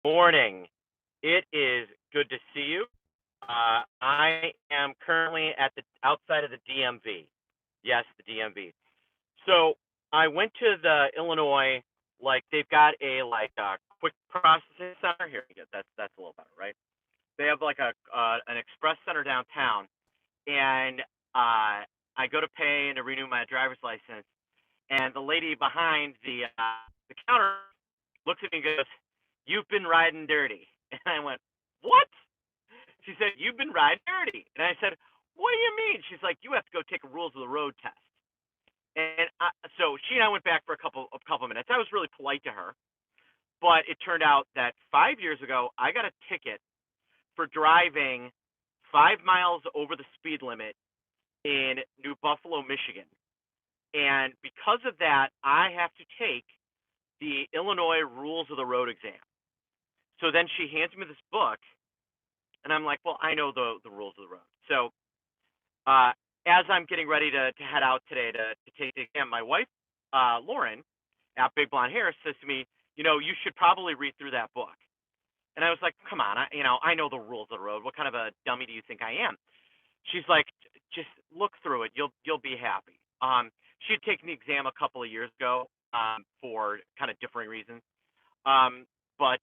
Morning. It is good to see you. I am currently at the outside of the DMV. Yes, the DMV. So I went to the Illinois, like they've got a quick processing center here. That's a little better, right? They have like a an express center downtown, and I go to pay and to renew my driver's license, and the lady behind the counter looks at me and goes, "You've been riding dirty." And I went, "What?" She said, "You've been riding dirty." And I said, "What do you mean?" She's like, "You have to go take a rules of the road test." And so she and I went back for a couple of minutes. I was really polite to her, but it turned out that 5 years ago I got a ticket for driving 5 miles over the speed limit in New Buffalo, Michigan. And because of that, I have to take the Illinois rules of the road exam. So then she hands me this book, and I'm like, "Well, I know the rules of the road." So uh, as I'm getting ready to head out today to take the exam, my wife, Lauren, at Big Blonde Hair, says to me, "You should probably read through that book." And I was like, "Come on, I know the rules of the road. What kind of a dummy do you think I am?" She's like, "Just look through it. You'll be happy." She had taken the exam a couple of years ago, for kind of differing reasons. Um, but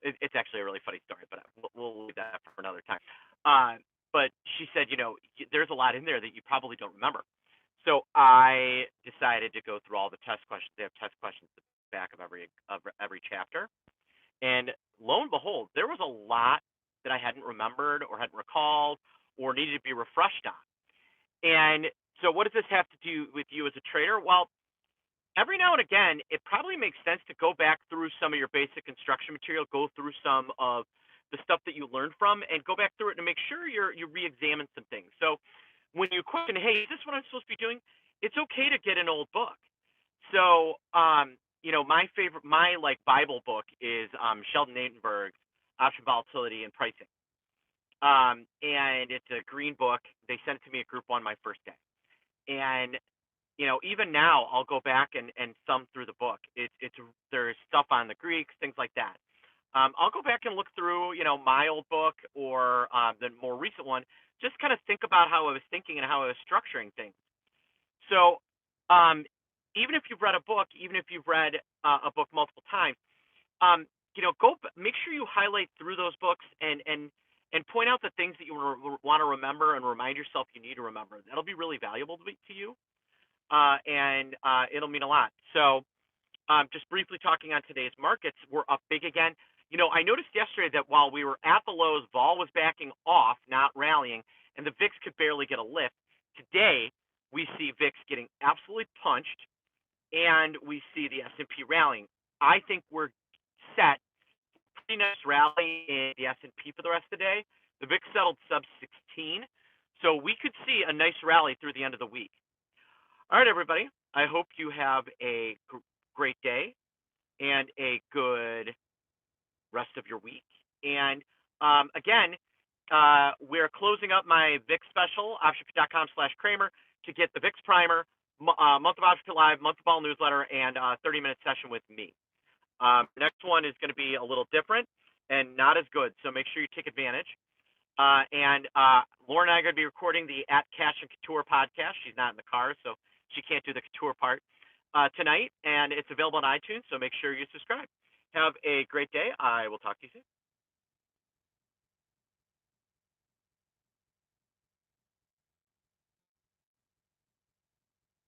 it's actually a really funny story, but we'll leave that for another time. But she said, there's a lot in there that you probably don't remember. So I decided to go through all the test questions. They have test questions at the back of every chapter, and lo and behold, there was a lot that I hadn't remembered or hadn't recalled or needed to be refreshed on. And so, what does this have to do with you as a trader? Well, every now and again, it probably makes sense to go back through some of your basic construction material, go through some of the stuff that you learned from, and go back through it and make sure you re-examine some things. So when you question, "Hey, is this what I'm supposed to be doing?" It's okay to get an old book. So my like Bible book is Sheldon Nadenberg's Option Volatility and Pricing, and it's a green book. They sent it to me at Group One my first day, and even now I'll go back and thumb through the book. There's stuff on the Greeks, things like that. I'll go back and look through, my old book or the more recent one, just kind of think about how I was thinking and how I was structuring things. So, um, even if you've read a book, even if you've read a book multiple times, make sure you highlight through those books and point out the things that you want to remember and remind yourself you need to remember. That'll be really valuable to you, and it'll mean a lot. So, just briefly talking on today's markets, we're up big again. I noticed yesterday that while we were at the lows, vol was backing off, not rallying, and the VIX could barely get a lift. Today, we see VIX getting absolutely punched, and we see the S&P rallying. I think we're set. Pretty nice rally in the S&P for the rest of the day. The VIX settled sub 16, so we could see a nice rally through the end of the week. All right, everybody. I hope you have a great day and a good rest of your week. And again, we're closing up my VIX special, optionpit.com/Cramer, to get the VIX primer, month of OptionPit Live, month of Vol newsletter, and 30-minute session with me. Next one is going to be a little different and not as good, so make sure you take advantage. And Lauren and I are going to be recording the At Cash and Couture podcast. She's not in the car, so she can't do the couture part tonight, and it's available on iTunes, so make sure you subscribe. Have a great day. I will talk to you soon.